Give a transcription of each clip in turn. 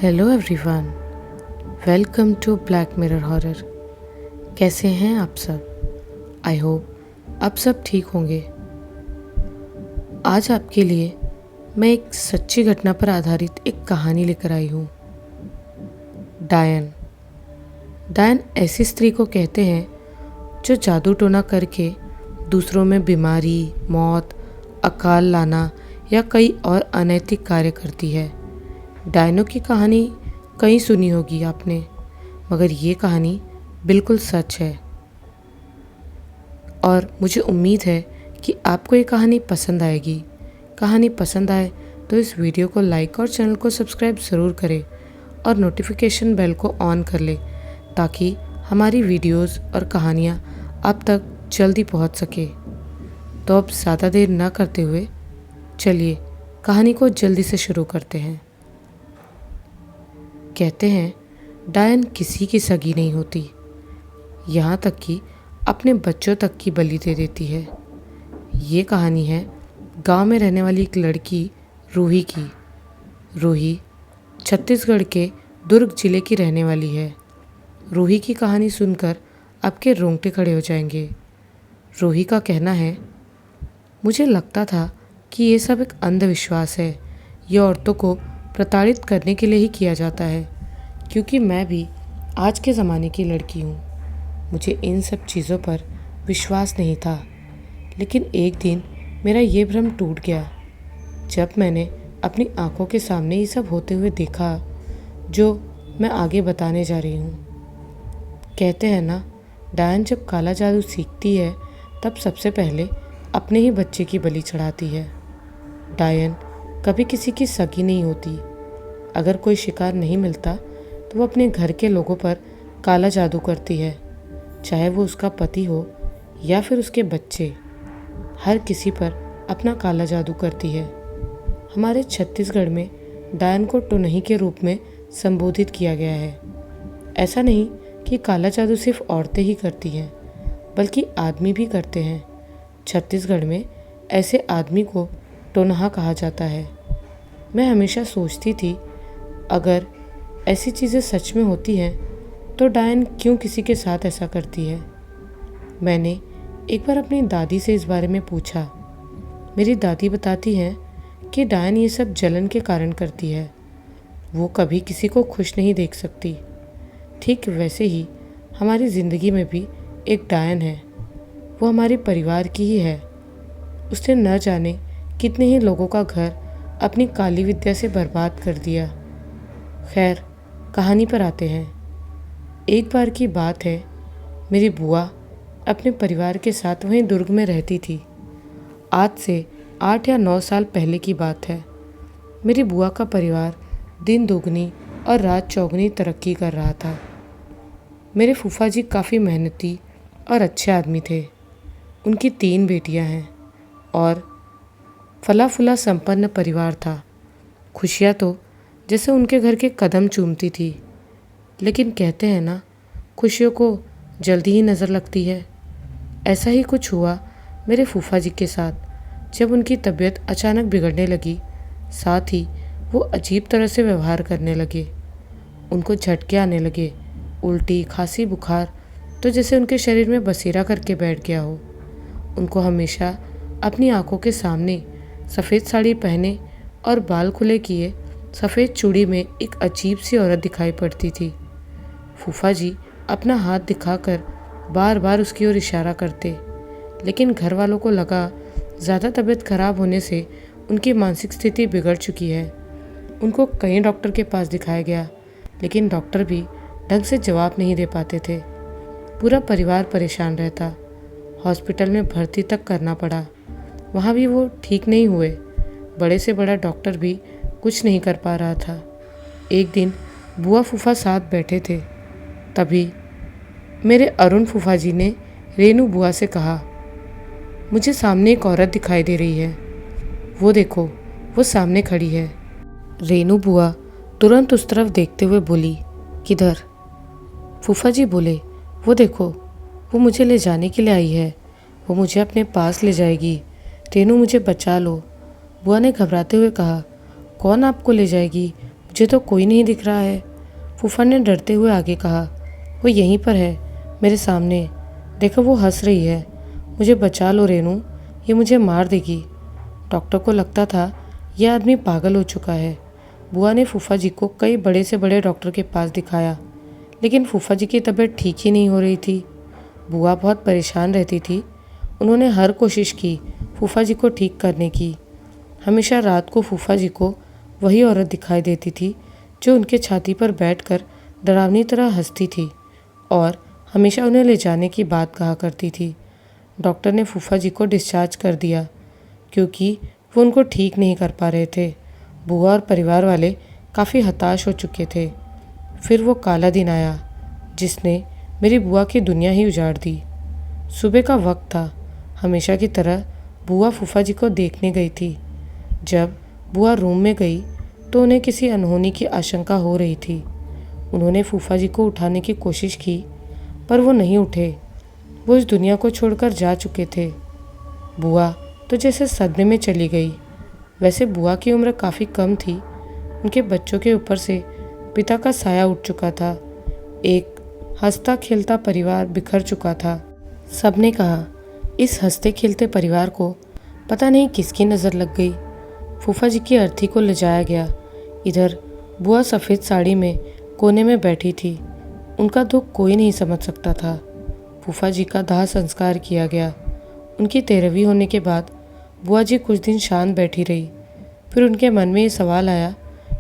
Hello everyone, welcome to Black Mirror Horror. कैसे हैं आप सब? आई होप आप सब ठीक होंगे। आज आपके लिए मैं एक सच्ची घटना पर आधारित एक कहानी लेकर आई हूँ। डायन ऐसी स्त्री को कहते हैं जो जादू टोना करके दूसरों में बीमारी, मौत, अकाल लाना या कई और अनैतिक कार्य करती है। डायनों की कहानी कहीं सुनी होगी आपने, मगर ये कहानी बिल्कुल सच है और मुझे उम्मीद है कि आपको ये कहानी पसंद आएगी। कहानी पसंद आए तो इस वीडियो को लाइक और चैनल को सब्सक्राइब ज़रूर करें और नोटिफिकेशन बेल को ऑन कर ले ताकि हमारी वीडियोस और कहानियाँ आप तक जल्दी पहुँच सके। तो अब ज़्यादा देर ना करते हुए चलिए कहानी को जल्दी से शुरू करते हैं। कहते हैं डायन किसी की सगी नहीं होती, यहाँ तक कि अपने बच्चों तक की बलि दे देती है। ये कहानी है गांव में रहने वाली एक लड़की रूही की। रूही छत्तीसगढ़ के दुर्ग जिले की रहने वाली है। रूही की कहानी सुनकर आपके रोंगटे खड़े हो जाएंगे। रूही का कहना है, मुझे लगता था कि ये सब एक अंधविश्वास है। ये औरतों को प्रताड़ित करने के लिए ही किया जाता है, क्योंकि मैं भी आज के ज़माने की लड़की हूँ। मुझे इन सब चीज़ों पर विश्वास नहीं था, लेकिन एक दिन मेरा ये भ्रम टूट गया जब मैंने अपनी आंखों के सामने ये सब होते हुए देखा जो मैं आगे बताने जा रही हूँ। कहते हैं ना, डायन जब काला जादू सीखती है तब सबसे पहले अपने ही बच्चे की बलि चढ़ाती है। डायन कभी किसी की सगी नहीं होती। अगर कोई शिकार नहीं मिलता तो वो अपने घर के लोगों पर काला जादू करती है, चाहे वो उसका पति हो या फिर उसके बच्चे। हर किसी पर अपना काला जादू करती है। हमारे छत्तीसगढ़ में डायन को टोनही के रूप में संबोधित किया गया है। ऐसा नहीं कि काला जादू सिर्फ औरतें ही करती हैं, बल्कि आदमी भी करते हैं। छत्तीसगढ़ में ऐसे आदमी को टोनहा कहा जाता है। मैं हमेशा सोचती थी, अगर ऐसी चीज़ें सच में होती हैं तो डायन क्यों किसी के साथ ऐसा करती है। मैंने एक बार अपनी दादी से इस बारे में पूछा। मेरी दादी बताती हैं कि डायन ये सब जलन के कारण करती है। वो कभी किसी को खुश नहीं देख सकती। ठीक वैसे ही हमारी ज़िंदगी में भी एक डायन है। वो हमारे परिवार की ही है। उसने न जाने कितने ही लोगों का घर अपनी काली विद्या से बर्बाद कर दिया। खैर, कहानी पर आते हैं। एक बार की बात है, मेरी बुआ अपने परिवार के साथ वहीं दुर्ग में रहती थी। आज से 8 या 9 साल पहले की बात है। मेरी बुआ का परिवार दिन दोगुनी और रात चौगुनी तरक्की कर रहा था। मेरे फूफा जी काफ़ी मेहनती और अच्छे आदमी थे। उनकी 3 बेटियां हैं और फला फुला संपन्न परिवार था। खुशियाँ तो जैसे उनके घर के कदम चूमती थी, लेकिन कहते हैं ना, खुशियों को जल्दी ही नज़र लगती है। ऐसा ही कुछ हुआ मेरे फूफा जी के साथ। जब उनकी तबीयत अचानक बिगड़ने लगी, साथ ही वो अजीब तरह से व्यवहार करने लगे। उनको झटके आने लगे, उल्टी, खांसी, बुखार, तो जैसे उनके शरीर में बसेरा करके बैठ गया हो। उनको हमेशा अपनी आंखों के सामने सफ़ेद साड़ी पहने और बाल खुले किए सफ़ेद चूड़ी में एक अजीब सी औरत दिखाई पड़ती थी। फूफा जी अपना हाथ दिखाकर बार बार उसकी ओर इशारा करते, लेकिन घर वालों को लगा ज़्यादा तबीयत खराब होने से उनकी मानसिक स्थिति बिगड़ चुकी है। उनको कई डॉक्टर के पास दिखाया गया, लेकिन डॉक्टर भी ढंग से जवाब नहीं दे पाते थे। पूरा परिवार परेशान रहता। हॉस्पिटल में भर्ती तक करना पड़ा, वहाँ भी वो ठीक नहीं हुए। बड़े से बड़ा डॉक्टर भी कुछ नहीं कर पा रहा था। एक दिन बुआ फूफा साथ बैठे थे, तभी मेरे अरुण फूफा जी ने रेनू बुआ से कहा, मुझे सामने एक औरत दिखाई दे रही है। वो देखो, वो सामने खड़ी है। रेनू बुआ तुरंत उस तरफ देखते हुए बोली, किधर? फूफा जी बोले, वो देखो, वो मुझे ले जाने के लिए आई है। वो मुझे अपने पास ले जाएगी। रेनू, मुझे बचा लो। बुआ ने घबराते हुए कहा, कौन आपको ले जाएगी? मुझे तो कोई नहीं दिख रहा है। फूफा ने डरते हुए आगे कहा। वो यहीं पर है, मेरे सामने। देखो वो हंस रही है। मुझे बचा लो रेनू, ये मुझे मार देगी। डॉक्टर को लगता था यह आदमी पागल हो चुका है। बुआ ने फूफा जी को कई बड़े से बड़े डॉक्टर के पास दिखाया, लेकिन फूफा जी की तबीयत ठीक ही नहीं हो रही थी। बुआ बहुत परेशान रहती थी। उन्होंने हर कोशिश की फूफा जी को ठीक करने की। हमेशा रात को फूफा जी को वही औरत दिखाई देती थी जो उनके छाती पर बैठकर डरावनी तरह हंसती थी और हमेशा उन्हें ले जाने की बात कहा करती थी। डॉक्टर ने फूफा जी को डिस्चार्ज कर दिया क्योंकि वो उनको ठीक नहीं कर पा रहे थे। बुआ और परिवार वाले काफ़ी हताश हो चुके थे। फिर वो काला दिन आया जिसने मेरी बुआ की दुनिया ही उजाड़ दी। सुबह का वक्त था। हमेशा की तरह बुआ फूफा जी को देखने गई थी। जब बुआ रूम में गई तो उन्हें किसी अनहोनी की आशंका हो रही थी। उन्होंने फूफा जी को उठाने की कोशिश की पर वो नहीं उठे। वो इस दुनिया को छोड़कर जा चुके थे। बुआ तो जैसे सदमे में चली गई। वैसे बुआ की उम्र काफ़ी कम थी। उनके बच्चों के ऊपर से पिता का साया उठ चुका था। एक हंसता खेलता परिवार बिखर चुका था। सबने कहा इस हंसते खेलते परिवार को पता नहीं किसकी नज़र लग गई। फूफा जी की अर्थी को ले जाया गया। इधर बुआ सफ़ेद साड़ी में कोने में बैठी थी। उनका दुख कोई नहीं समझ सकता था। फूफा जी का दाह संस्कार किया गया। उनकी 13वीं होने के बाद बुआ जी कुछ दिन शांत बैठी रही। फिर उनके मन में ये सवाल आया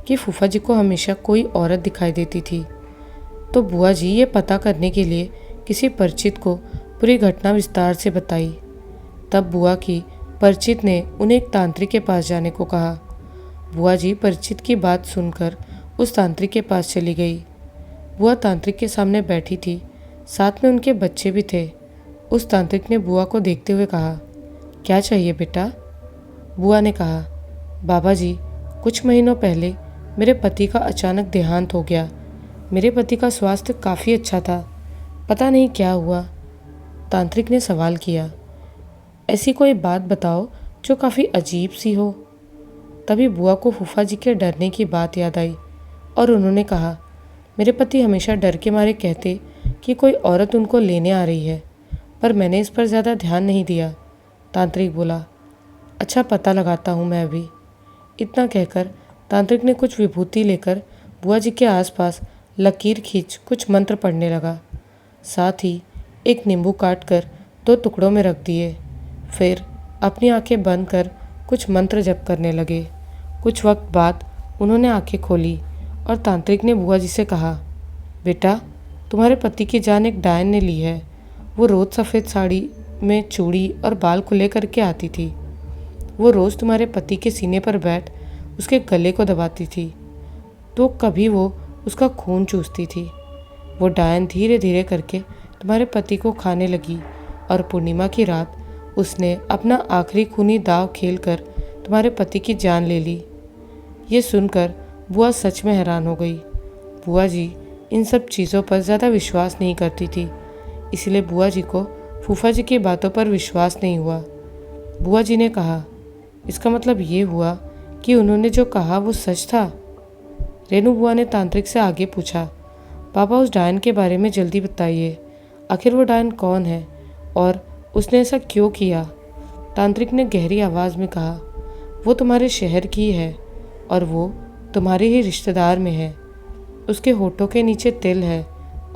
कि फूफा जी को हमेशा कोई औरत दिखाई देती थी। तो बुआ जी ये पता करने के लिए किसी परिचित को पूरी घटना विस्तार से बताई। तब बुआ की परिचित ने उन्हें एक तांत्रिक के पास जाने को कहा। बुआ जी परिचित की बात सुनकर उस तांत्रिक के पास चली गई। बुआ तांत्रिक के सामने बैठी थी, साथ में उनके बच्चे भी थे। उस तांत्रिक ने बुआ को देखते हुए कहा, क्या चाहिए बेटा? बुआ ने कहा, बाबा जी कुछ महीनों पहले मेरे पति का अचानक देहांत हो गया। मेरे पति का स्वास्थ्य काफ़ी अच्छा था, पता नहीं क्या हुआ। तांत्रिक ने सवाल किया, ऐसी कोई बात बताओ जो काफ़ी अजीब सी हो। तभी बुआ को फूफा जी के डरने की बात याद आई और उन्होंने कहा, मेरे पति हमेशा डर के मारे कहते कि कोई औरत उनको लेने आ रही है, पर मैंने इस पर ज़्यादा ध्यान नहीं दिया। तांत्रिक बोला, अच्छा पता लगाता हूँ मैं अभी। इतना कहकर तांत्रिक ने कुछ विभूति लेकर बुआ जी के आसपास लकीर खींच कुछ मंत्र पढ़ने लगा। साथ ही एक नींबू काट कर 2 टुकड़ों में रख दिए। फिर अपनी आंखें बंद कर कुछ मंत्र जप करने लगे। कुछ वक्त बाद उन्होंने आंखें खोली और तांत्रिक ने बुआ जी से कहा, बेटा तुम्हारे पति की जान एक डायन ने ली है। वो रोज़ सफ़ेद साड़ी में चूड़ी और बाल खुले करके आती थी। वो रोज़ तुम्हारे पति के सीने पर बैठ उसके गले को दबाती थी तो कभी वो उसका खून चूसती थी। वो डायन धीरे धीरे करके तुम्हारे पति को खाने लगी और पूर्णिमा की रात उसने अपना आखिरी खूनी दाव खेलकर तुम्हारे पति की जान ले ली। ये सुनकर बुआ सच में हैरान हो गई। बुआ जी इन सब चीज़ों पर ज़्यादा विश्वास नहीं करती थी, इसलिए बुआ जी को फूफा जी की बातों पर विश्वास नहीं हुआ। बुआ जी ने कहा, इसका मतलब ये हुआ कि उन्होंने जो कहा वो सच था? रेनू बुआ ने तांत्रिक से आगे पूछा, पापा उस डायन के बारे में जल्दी बताइए। आखिर वो डायन कौन है और उसने ऐसा क्यों किया? तांत्रिक ने गहरी आवाज़ में कहा, वो तुम्हारे शहर की है और वो तुम्हारे ही रिश्तेदार में है। उसके होठों के नीचे तिल है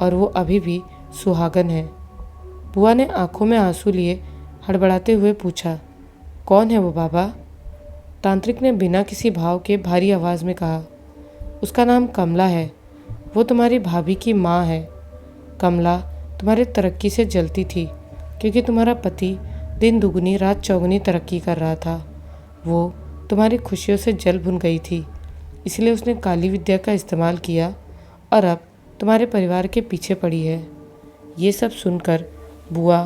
और वो अभी भी सुहागन है। बुआ ने आंखों में आंसू लिए हड़बड़ाते हुए पूछा, कौन है वो बाबा? तांत्रिक ने बिना किसी भाव के भारी आवाज़ में कहा, उसका नाम कमला है। वो तुम्हारी भाभी की माँ है। कमला तुम्हारे तरक्की से जलती थी क्योंकि तुम्हारा पति दिन दुगनी रात चौगुनी तरक्की कर रहा था। वो तुम्हारी खुशियों से जल भुन गई थी, इसलिए उसने काली विद्या का इस्तेमाल किया और अब तुम्हारे परिवार के पीछे पड़ी है। ये सब सुनकर बुआ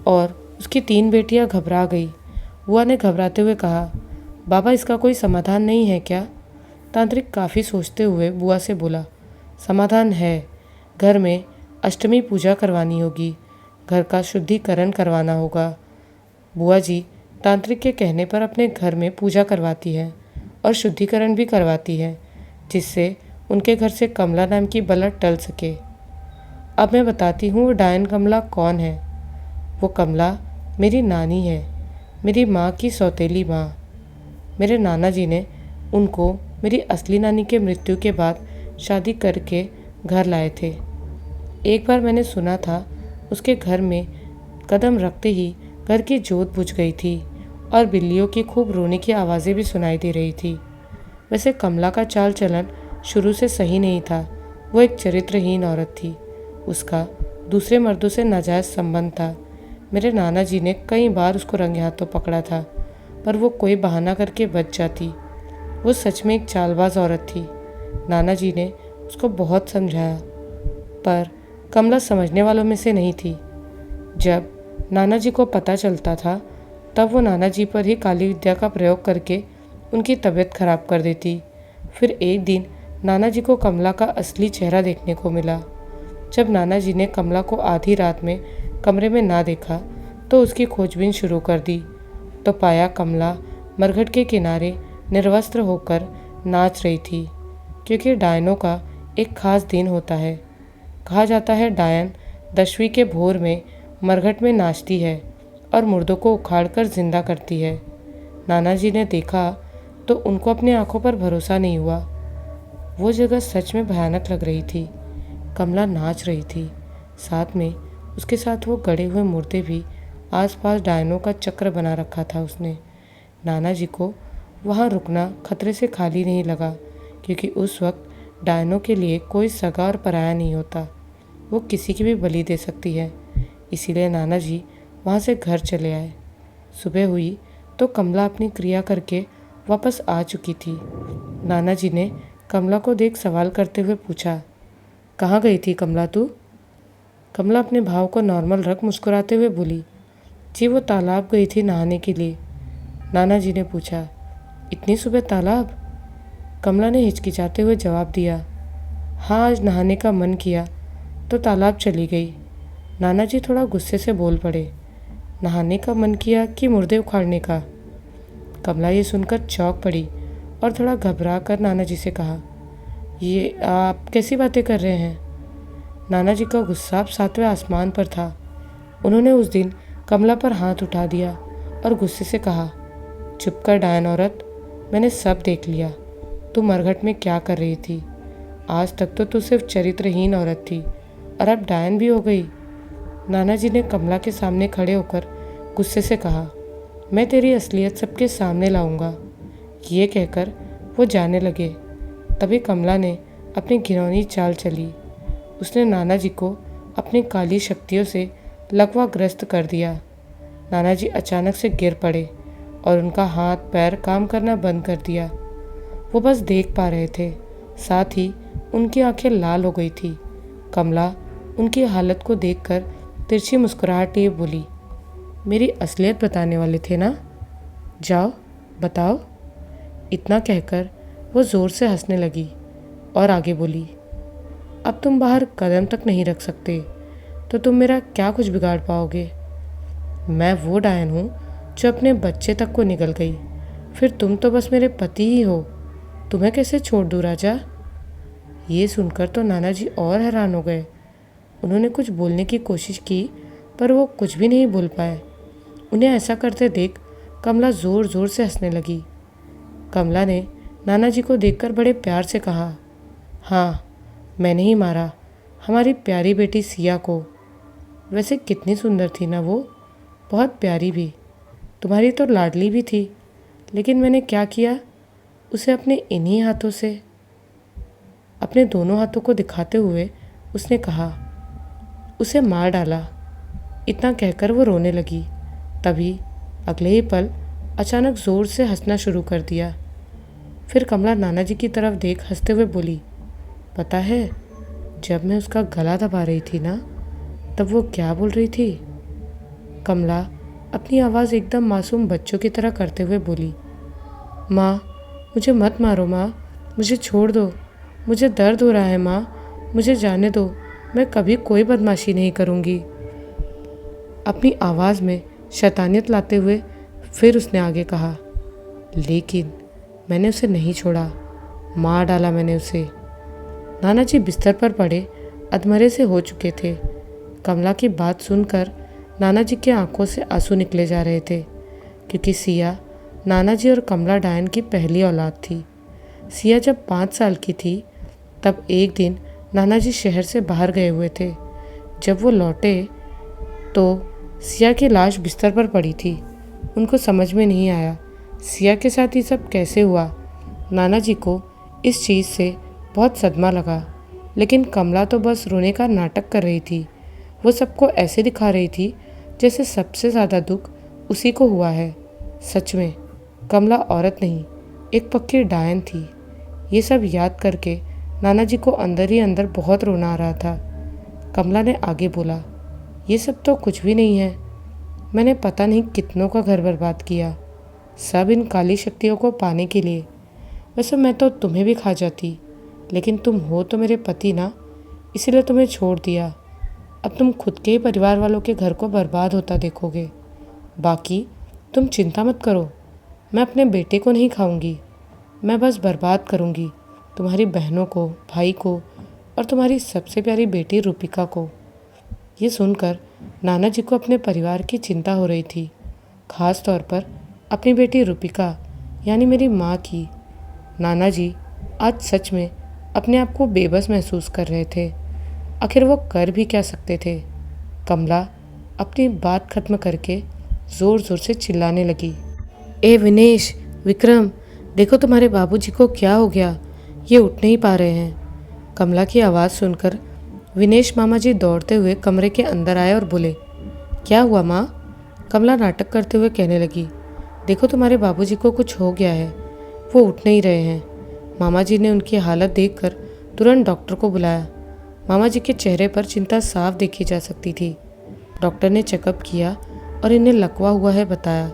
और उसकी 3 बेटियां घबरा गई। बुआ ने घबराते हुए कहा, बाबा इसका कोई समाधान नहीं है क्या? तांत्रिक काफ़ी सोचते हुए बुआ से बोला, समाधान है। घर में अष्टमी पूजा करवानी होगी, घर का शुद्धिकरण करवाना होगा। बुआ जी तांत्रिक के कहने पर अपने घर में पूजा करवाती है और शुद्धिकरण भी करवाती है। जिससे उनके घर से कमला नाम की बला टल सके। अब मैं बताती हूँ वो डायन कमला कौन है। वो कमला मेरी नानी है, मेरी माँ की सौतेली माँ। मेरे नाना जी ने उनको मेरी असली नानी के मृत्यु के बाद शादी करके घर लाए थे। एक बार मैंने सुना था उसके घर में कदम रखते ही घर की जोत बुझ गई थी और बिल्लियों की खूब रोने की आवाज़ें भी सुनाई दे रही थी। वैसे कमला का चाल चलन शुरू से सही नहीं था। वो एक चरित्रहीन औरत थी। उसका दूसरे मर्दों से नाजायज़ संबंध था। मेरे नाना जी ने कई बार उसको रंगे हाथों पकड़ा था, पर वो कोई बहाना करके बच जाती। वो सच में एक चालबाज औरत थी। नाना जी ने उसको बहुत समझाया, पर कमला समझने वालों में से नहीं थी। जब नाना जी को पता चलता था, तब वो नाना जी पर ही काली विद्या का प्रयोग करके उनकी तबीयत खराब कर देती। फिर एक दिन नाना जी को कमला का असली चेहरा देखने को मिला। जब नाना जी ने कमला को आधी रात में कमरे में ना देखा, तो उसकी खोजबीन शुरू कर दी, तो पाया कमला मरघट के किनारे निर्वस्त्र होकर नाच रही थी। क्योंकि डायनों का एक खास दिन होता है। कहा जाता है डायन दशवीं के भोर में मरघट में नाचती है और मुर्दों को उखाड़कर जिंदा करती है। नाना जी ने देखा तो उनको अपनी आंखों पर भरोसा नहीं हुआ। वो जगह सच में भयानक लग रही थी। कमला नाच रही थी, साथ में उसके साथ वो गड़े हुए मुर्दे भी। आसपास डायनों का चक्र बना रखा था उसने। नाना जी को वहाँ रुकना खतरे से खाली नहीं लगा, क्योंकि उस वक्त डायनों के लिए कोई सगा और पराया नहीं होता। वो किसी की भी बलि दे सकती है। इसीलिए नाना जी वहाँ से घर चले आए। सुबह हुई तो कमला अपनी क्रिया करके वापस आ चुकी थी। नाना जी ने कमला को देख सवाल करते हुए पूछा, कहाँ गई थी कमला तू? कमला अपने भाव को नॉर्मल रख मुस्कुराते हुए बोली, जी वो तालाब गई थी नहाने के लिए। नाना जी ने पूछा, इतनी सुबह तालाब? कमला ने हिचकिचाते हुए जवाब दिया, हाँ आज नहाने का मन किया तो तालाब चली गई। नाना जी थोड़ा गुस्से से बोल पड़े, नहाने का मन किया कि मुर्दे उखाड़ने का? कमला ये सुनकर चौंक पड़ी और थोड़ा घबरा कर नाना जी से कहा, ये आप कैसी बातें कर रहे हैं? नाना जी का गुस्सा अब सातवें आसमान पर था। उन्होंने उस दिन कमला पर हाथ उठा दिया और गुस्से से कहा, चुप कर डायन औरत, मैंने सब देख लिया। तू मरघट में क्या कर रही थी? आज तक तो तू सिर्फ चरित्रहीन औरत थी और अब डायन भी हो गई। नाना जी ने कमला के सामने खड़े होकर गुस्से से कहा, मैं तेरी असलियत सबके सामने लाऊंगा। ये कहकर वो जाने लगे। तभी कमला ने अपनी घिनौनी चाल चली। उसने नाना जी को अपनी काली शक्तियों से लकवाग्रस्त कर दिया। नाना जी अचानक से गिर पड़े और उनका हाथ पैर काम करना बंद कर दिया। वो बस देख पा रहे थे, साथ ही उनकी आंखें लाल हो गई थी। कमला उनकी हालत को देखकर तिरछी मुस्कुराहट लिए बोली, मेरी असलियत बताने वाले थे ना? जाओ बताओ। इतना कहकर वो ज़ोर से हंसने लगी और आगे बोली, अब तुम बाहर कदम तक नहीं रख सकते तो तुम मेरा क्या कुछ बिगाड़ पाओगे? मैं वो डायन हूँ जो अपने बच्चे तक को निगल गई। फिर तुम तो बस मेरे पति ही हो। तुम्हें कैसे छोड़ दूँ राजा? ये सुनकर तो नाना जी और हैरान हो गए। उन्होंने कुछ बोलने की कोशिश की, पर वो कुछ भी नहीं बोल पाए। उन्हें ऐसा करते देख कमला ज़ोर ज़ोर से हंसने लगी। कमला ने नाना जी को देखकर बड़े प्यार से कहा, हाँ मैंने ही मारा हमारी प्यारी बेटी सिया को। वैसे कितनी सुंदर थी ना वो, बहुत प्यारी भी। तुम्हारी तो लाडली भी थी, लेकिन मैंने क्या किया, उसे अपने इन्हीं हाथों से। अपने दोनों हाथों को दिखाते हुए उसने कहा, उसे मार डाला। इतना कहकर वो रोने लगी। तभी अगले ही पल अचानक ज़ोर से हंसना शुरू कर दिया। फिर कमला नाना जी की तरफ देख हंसते हुए बोली, पता है जब मैं उसका गला दबा रही थी ना, तब वो क्या बोल रही थी? कमला अपनी आवाज़ एकदम मासूम बच्चों की तरह करते हुए बोली, माँ मुझे मत मारो माँ, मुझे छोड़ दो, मुझे दर्द हो रहा है माँ, मुझे जाने दो, मैं कभी कोई बदमाशी नहीं करूँगी। अपनी आवाज़ में शैतानियत लाते हुए फिर उसने आगे कहा, लेकिन मैंने उसे नहीं छोड़ा। मार डाला मैंने उसे। नाना जी बिस्तर पर पड़े अधमरे से हो चुके थे। कमला की बात सुनकर नाना जी की आंखों से आंसू निकले जा रहे थे, क्योंकि सिया नाना जी और कमला डायन की पहली औलाद थी। सिया जब 5 साल की थी तब एक दिन नाना जी शहर से बाहर गए हुए थे। जब वो लौटे तो सिया की लाश बिस्तर पर पड़ी थी। उनको समझ में नहीं आया सिया के साथ ये सब कैसे हुआ। नाना जी को इस चीज़ से बहुत सदमा लगा, लेकिन कमला तो बस रोने का नाटक कर रही थी। वो सबको ऐसे दिखा रही थी जैसे सबसे ज़्यादा दुख उसी को हुआ है। सच में कमला औरत नहीं, एक पक्की डायन थी। ये सब याद करके नाना जी को अंदर ही अंदर बहुत रोना आ रहा था। कमला ने आगे बोला, ये सब तो कुछ भी नहीं है। मैंने पता नहीं कितनों का घर बर्बाद किया, सब इन काली शक्तियों को पाने के लिए। वैसे मैं तो तुम्हें भी खा जाती, लेकिन तुम हो तो मेरे पति ना, इसीलिए तुम्हें छोड़ दिया। अब तुम खुद के ही परिवार वालों के घर को बर्बाद होता देखोगे। बाकी तुम चिंता मत करो, मैं अपने बेटे को नहीं खाऊंगी। मैं बस बर्बाद करूंगी तुम्हारी बहनों को, भाई को और तुम्हारी सबसे प्यारी बेटी रूपिका को। ये सुनकर नाना जी को अपने परिवार की चिंता हो रही थी, खास तौर पर अपनी बेटी रूपिका यानी मेरी माँ की। नाना जी आज सच में अपने आप को बेबस महसूस कर रहे थे। आखिर वो कर भी क्या सकते थे। कमला अपनी बात खत्म करके ज़ोर ज़ोर से चिल्लाने लगी, ए विनेश, विक्रम, देखो तुम्हारे बाबूजी को क्या हो गया, ये उठ नहीं पा रहे हैं। कमला की आवाज़ सुनकर विनेश मामा जी दौड़ते हुए कमरे के अंदर आए और बोले, क्या हुआ माँ? कमला नाटक करते हुए कहने लगी, देखो तुम्हारे बाबूजी को कुछ हो गया है, वो उठ नहीं रहे हैं। मामा जी ने उनकी हालत देखकर तुरंत डॉक्टर को बुलाया। मामा जी के चेहरे पर चिंता साफ देखी जा सकती थी। डॉक्टर ने चेकअप किया और इन्हें लकवा हुआ है बताया।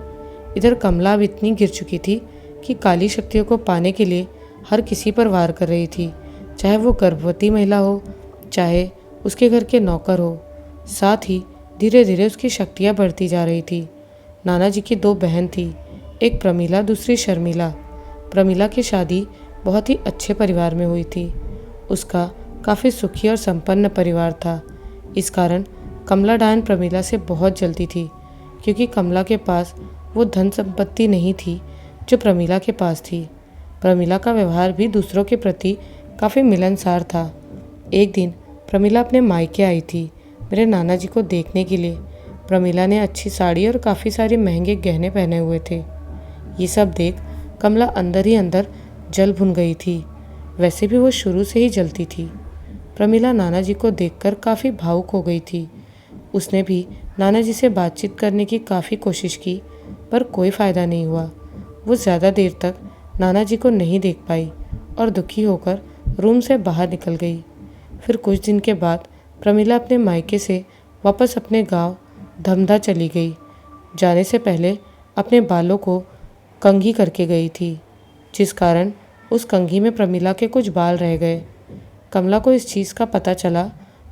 इधर कमला अब इतनी गिर चुकी थी कि काली शक्तियों को पाने के लिए हर किसी पर वार कर रही थी, चाहे वो गर्भवती महिला हो, चाहे उसके घर के नौकर हो। साथ ही धीरे धीरे उसकी शक्तियाँ बढ़ती जा रही थी। नाना जी की 2 बहन थी, एक प्रमीला, दूसरी शर्मिला। प्रमीला की शादी बहुत ही अच्छे परिवार में हुई थी। उसका काफ़ी सुखी और संपन्न परिवार था। इस कारण कमला डायन प्रमीला से बहुत जलती थी, क्योंकि कमला के पास वो धन संपत्ति नहीं थी जो प्रमीला के पास थी। प्रमीला का व्यवहार भी दूसरों के प्रति काफ़ी मिलनसार था। एक दिन प्रमीला अपने मायके आई थी मेरे नाना जी को देखने के लिए। प्रमीला ने अच्छी साड़ी और काफ़ी सारे महंगे गहने पहने हुए थे। ये सब देख कमला अंदर ही अंदर जल भुन गई थी। वैसे भी वो शुरू से ही जलती थी। प्रमीला नाना जी को देखकर काफ़ी भावुक हो गई थी। उसने भी नाना जी से बातचीत करने की काफ़ी कोशिश की, पर कोई फ़ायदा नहीं हुआ। वो ज़्यादा देर तक नाना जी को नहीं देख पाई और दुखी होकर रूम से बाहर निकल गई। फिर कुछ दिन के बाद प्रमीला अपने मायके से वापस अपने गांव धमधा चली गई। जाने से पहले अपने बालों को कंघी करके गई थी, जिस कारण उस कंघी में प्रमीला के कुछ बाल रह गए। कमला को इस चीज़ का पता चला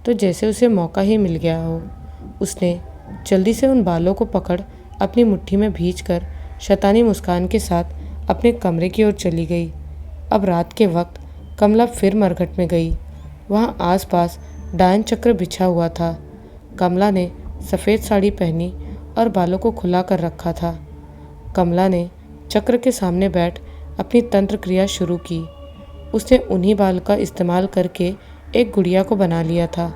तो जैसे उसे मौका ही मिल गया हो, उसने जल्दी से उन बालों को पकड़ अपनी मुट्ठी में भींचकर शैतानी मुस्कान के साथ अपने कमरे की ओर चली गई। अब रात के वक्त कमला फिर मरघट में गई। वहाँ आसपास डायन चक्र बिछा हुआ था। कमला ने सफ़ेद साड़ी पहनी और बालों को खुला कर रखा था। कमला ने चक्र के सामने बैठ अपनी तंत्र क्रिया शुरू की। उसने उन्हीं बाल का इस्तेमाल करके एक गुड़िया को बना लिया था।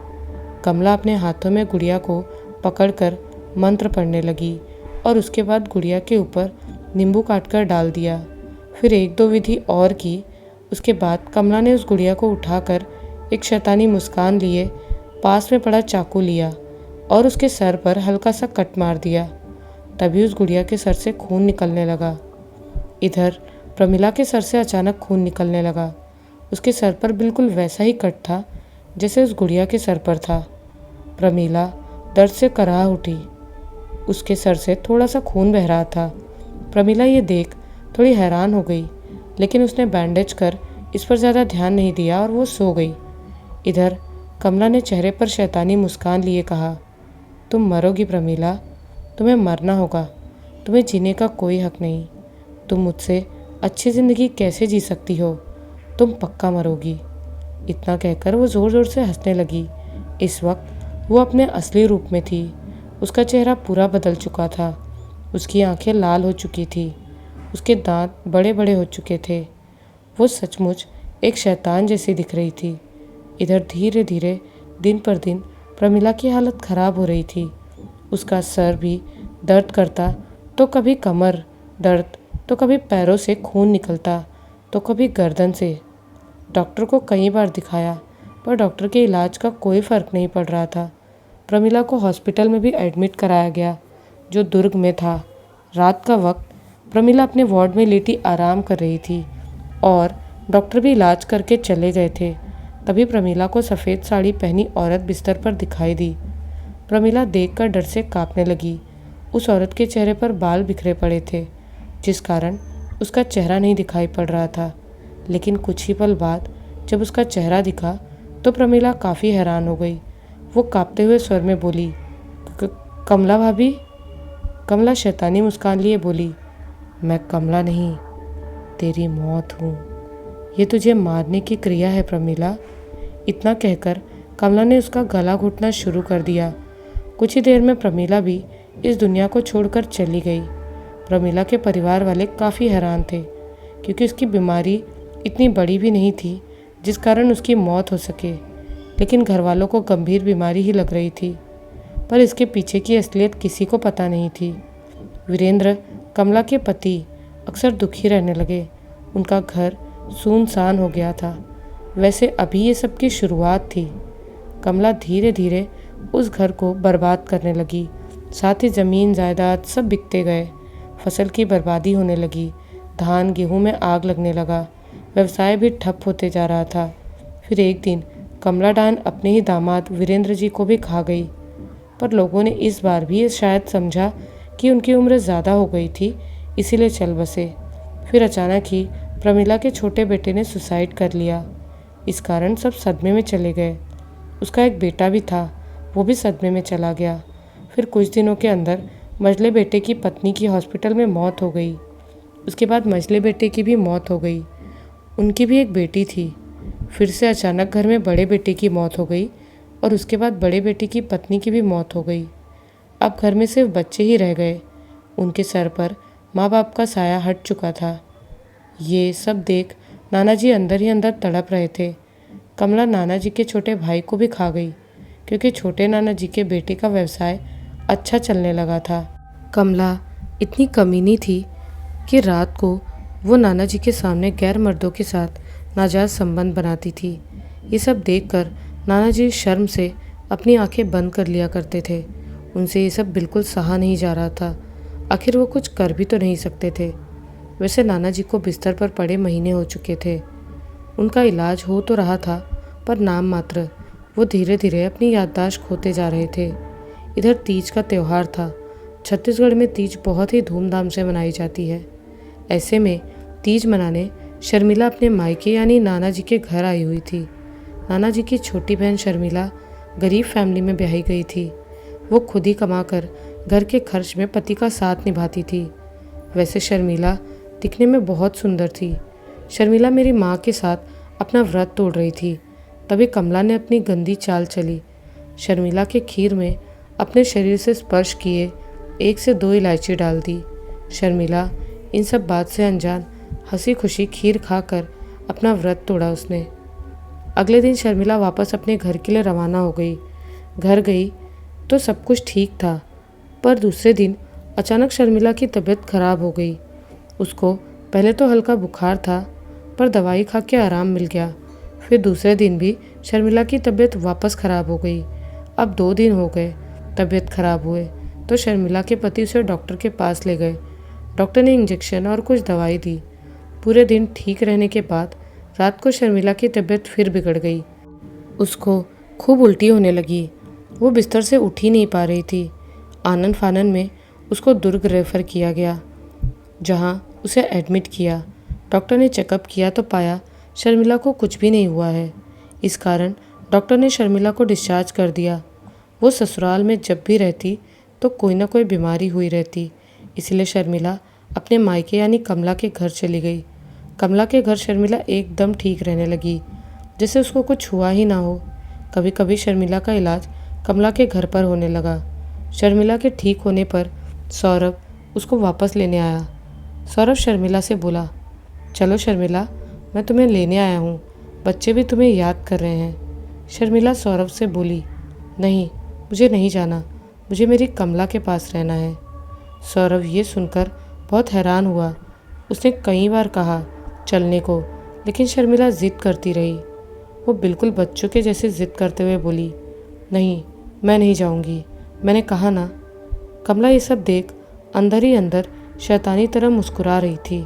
कमला अपने हाथों में गुड़िया को पकड़कर मंत्र पढ़ने लगी और उसके बाद गुड़िया के ऊपर नींबू काटकर डाल दिया। फिर 1-2 विधि और की। उसके बाद कमला ने उस गुड़िया को उठाकर एक शैतानी मुस्कान लिए पास में पड़ा चाकू लिया और उसके सर पर हल्का सा कट मार दिया। तभी उस गुड़िया के सर से खून निकलने लगा। इधर प्रमिला के सर से अचानक खून निकलने लगा। उसके सर पर बिल्कुल वैसा ही कट था जैसे उस गुड़िया के सर पर था। प्रमिला दर्द से कराह उठी। उसके सर से थोड़ा सा खून बह रहा था। प्रमिला ये देख थोड़ी हैरान हो गई, लेकिन उसने बैंडेज कर इस पर ज़्यादा ध्यान नहीं दिया और वो सो गई। इधर कमला ने चेहरे पर शैतानी मुस्कान लिए कहा, तुम मरोगी प्रमिला, तुम्हें मरना होगा, तुम्हें जीने का कोई हक नहीं। तुम मुझसे अच्छी ज़िंदगी कैसे जी सकती हो? तुम पक्का मरोगी। इतना कहकर वो ज़ोर ज़ोर से हंसने लगी। इस वक्त वो अपने असली रूप में थी। उसका चेहरा पूरा बदल चुका था। उसकी आंखें लाल हो चुकी थी। उसके दांत बड़े बड़े हो चुके थे। वो सचमुच एक शैतान जैसी दिख रही थी। इधर धीरे धीरे दिन पर दिन प्रमिला की हालत ख़राब हो रही थी। उसका सर भी दर्द करता, तो कभी कमर दर्द, तो कभी पैरों से खून निकलता, तो कभी गर्दन से। डॉक्टर को कई बार दिखाया, पर डॉक्टर के इलाज का कोई फ़र्क नहीं पड़ रहा था। प्रमिला को हॉस्पिटल में भी एडमिट कराया गया, जो दुर्ग में था। रात का वक्त प्रमिला अपने वार्ड में लेटी आराम कर रही थी और डॉक्टर भी इलाज करके चले गए थे। तभी प्रमिला को सफ़ेद साड़ी पहनी औरत बिस्तर पर दिखाई दी। प्रमिला देखकर डर से कांपने लगी। उस औरत के चेहरे पर बाल बिखरे पड़े थे, जिस कारण उसका चेहरा नहीं दिखाई पड़ रहा था। लेकिन कुछ ही पल बाद जब उसका चेहरा दिखा तो प्रमिला काफ़ी हैरान हो गई। वो कांपते हुए स्वर में बोली, कमला भाभी। कमला शैतानी मुस्कान लिए बोली, मैं कमला नहीं, तेरी मौत हूँ। ये तुझे मारने की क्रिया है प्रमिला। इतना कहकर कमला ने उसका गला घोटना शुरू कर दिया। कुछ ही देर में प्रमिला भी इस दुनिया को छोड़कर चली गई। प्रमिला के परिवार वाले काफ़ी हैरान थे, क्योंकि उसकी बीमारी इतनी बड़ी भी नहीं थी जिस कारण उसकी मौत हो सके। लेकिन घर वालों को गंभीर बीमारी ही लग रही थी, पर इसके पीछे की असलियत किसी को पता नहीं थी। वीरेंद्र, कमला के पति, अक्सर दुखी रहने लगे। उनका घर सुनसान हो गया था। वैसे अभी ये सब की शुरुआत थी। कमला धीरे धीरे उस घर को बर्बाद करने लगी। साथ ही ज़मीन जायदाद सब बिकते गए। फसल की बर्बादी होने लगी। धान गेहूं में आग लगने लगा। व्यवसाय भी ठप होते जा रहा था। फिर एक दिन कमला डायन अपने ही दामाद वीरेंद्र जी को भी खा गई। पर लोगों ने इस बार भी ये शायद समझा कि उनकी उम्र ज़्यादा हो गई थी, इसीलिए चल बसे। फिर अचानक ही प्रमिला के छोटे बेटे ने सुसाइड कर लिया। इस कारण सब सदमे में चले गए। उसका एक बेटा भी था, वो भी सदमे में चला गया। फिर कुछ दिनों के अंदर मझले बेटे की पत्नी की हॉस्पिटल में मौत हो गई। उसके बाद मझले बेटे की भी मौत हो गई। उनकी भी एक बेटी थी। फिर से अचानक घर में बड़े बेटे की मौत हो गई और उसके बाद बड़े बेटे की पत्नी की भी मौत हो गई। अब घर में सिर्फ बच्चे ही रह गए। उनके सर पर माँ बाप का साया हट चुका था। ये सब देख नाना जी अंदर ही अंदर तड़प रहे थे। कमला नाना जी के छोटे भाई को भी खा गई, क्योंकि छोटे नाना जी के बेटे का व्यवसाय अच्छा चलने लगा था। कमला इतनी कमीनी थी कि रात को वो नाना जी के सामने गैर मर्दों के साथ नाजायज़ संबंध बनाती थी। ये सब देखकर नाना जी शर्म से अपनी आंखें बंद कर लिया करते थे। उनसे ये सब बिल्कुल सहा नहीं जा रहा था। आखिर वो कुछ कर भी तो नहीं सकते थे। वैसे नाना जी को बिस्तर पर पड़े महीने हो चुके थे। उनका इलाज हो तो रहा था, पर नाम मात्र। वो धीरे धीरे अपनी याददाश्त खोते जा रहे थे। इधर तीज का त्यौहार था। छत्तीसगढ़ में तीज बहुत ही धूमधाम से मनाई जाती है। ऐसे में तीज मनाने शर्मिला अपने मायके यानी नाना जी के घर आई हुई थी। नाना जी की छोटी बहन शर्मिला गरीब फैमिली में ब्याही गई थी। वो खुद ही कमाकर घर के खर्च में पति का साथ निभाती थी। वैसे शर्मिला दिखने में बहुत सुंदर थी। शर्मिला मेरी माँ के साथ अपना व्रत तोड़ रही थी। तभी कमला ने अपनी गंदी चाल चली। शर्मिला के खीर में अपने शरीर से स्पर्श किए 1 से 2 इलायची डाल दी। शर्मिला इन सब बात से अनजान हंसी खुशी खीर खाकर अपना व्रत तोड़ा उसने। अगले दिन शर्मिला वापस अपने घर के लिए रवाना हो गई। घर गई तो सब कुछ ठीक था, पर दूसरे दिन अचानक शर्मिला की तबीयत खराब हो गई। उसको पहले तो हल्का बुखार था, पर दवाई खा के आराम मिल गया। फिर दूसरे दिन भी शर्मिला की तबीयत वापस खराब हो गई। अब 2 दिन हो गए तबीयत खराब हुए, तो शर्मिला के पति उसे डॉक्टर के पास ले गए। डॉक्टर ने इंजेक्शन और कुछ दवाई दी। पूरे दिन ठीक रहने के बाद रात को शर्मिला की तबीयत फिर बिगड़ गई। उसको खूब उल्टी होने लगी। वो बिस्तर से उठ ही नहीं पा रही थी। आनन फानन में उसको दुर्ग रेफर किया गया, जहाँ उसे एडमिट किया। डॉक्टर ने चेकअप किया तो पाया शर्मिला को कुछ भी नहीं हुआ है। इस कारण डॉक्टर ने शर्मिला को डिस्चार्ज कर दिया। वो ससुराल में जब भी रहती तो कोई ना कोई बीमारी हुई रहती, इसलिए शर्मिला अपने मायके यानी कमला के घर चली गई। कमला के घर शर्मिला एकदम ठीक रहने लगी, जैसे उसको कुछ हुआ ही ना हो। कभी कभी शर्मिला का इलाज कमला के घर पर होने लगा। शर्मिला के ठीक होने पर सौरभ उसको वापस लेने आया। सौरभ शर्मिला से बोला, चलो शर्मिला, मैं तुम्हें लेने आया हूँ, बच्चे भी तुम्हें याद कर रहे हैं। शर्मिला सौरभ से बोली, नहीं, मुझे नहीं जाना, मुझे मेरी कमला के पास रहना है। सौरभ ये सुनकर बहुत हैरान हुआ। उसने कई बार कहा चलने को, लेकिन शर्मिला ज़िद करती रही। वो बिल्कुल बच्चों के जैसे ज़िद करते हुए बोली, नहीं, मैं नहीं जाऊंगी, मैंने कहा ना। कमला ये सब देख अंदर ही अंदर शैतानी तरह मुस्कुरा रही थी।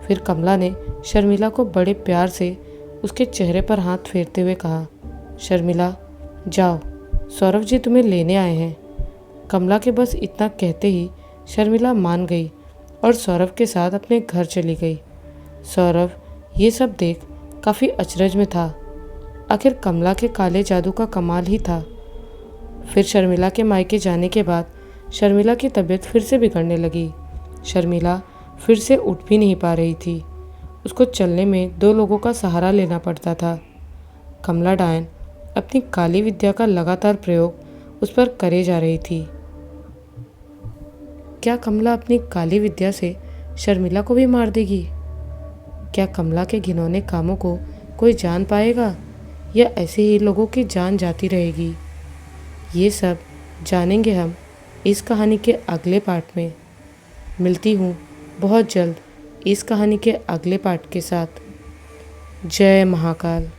फिर कमला ने शर्मिला को बड़े प्यार से उसके चेहरे पर हाथ फेरते हुए कहा, शर्मिला जाओ, सौरभ जी तुम्हें लेने आए हैं। कमला के बस इतना कहते ही शर्मिला मान गई और सौरभ के साथ अपने घर चली गई। सौरभ ये सब देख काफ़ी अचरज में था। आखिर कमला के काले जादू का कमाल ही था। फिर शर्मिला के मायके जाने के बाद शर्मिला की तबीयत फिर से बिगड़ने लगी। शर्मिला फिर से उठ भी नहीं पा रही थी। उसको चलने में 2 लोगों का सहारा लेना पड़ता था। कमला डायन अपनी काली विद्या का लगातार प्रयोग उस पर करे जा रही थी। क्या कमला अपनी काली विद्या से शर्मिला को भी मार देगी? क्या कमला के घिनौने कामों को कोई जान पाएगा या ऐसे ही लोगों की जान जाती रहेगी? ये सब जानेंगे हम इस कहानी के अगले पार्ट में। मिलती हूँ बहुत जल्द इस कहानी के अगले पार्ट के साथ। जय महाकाल।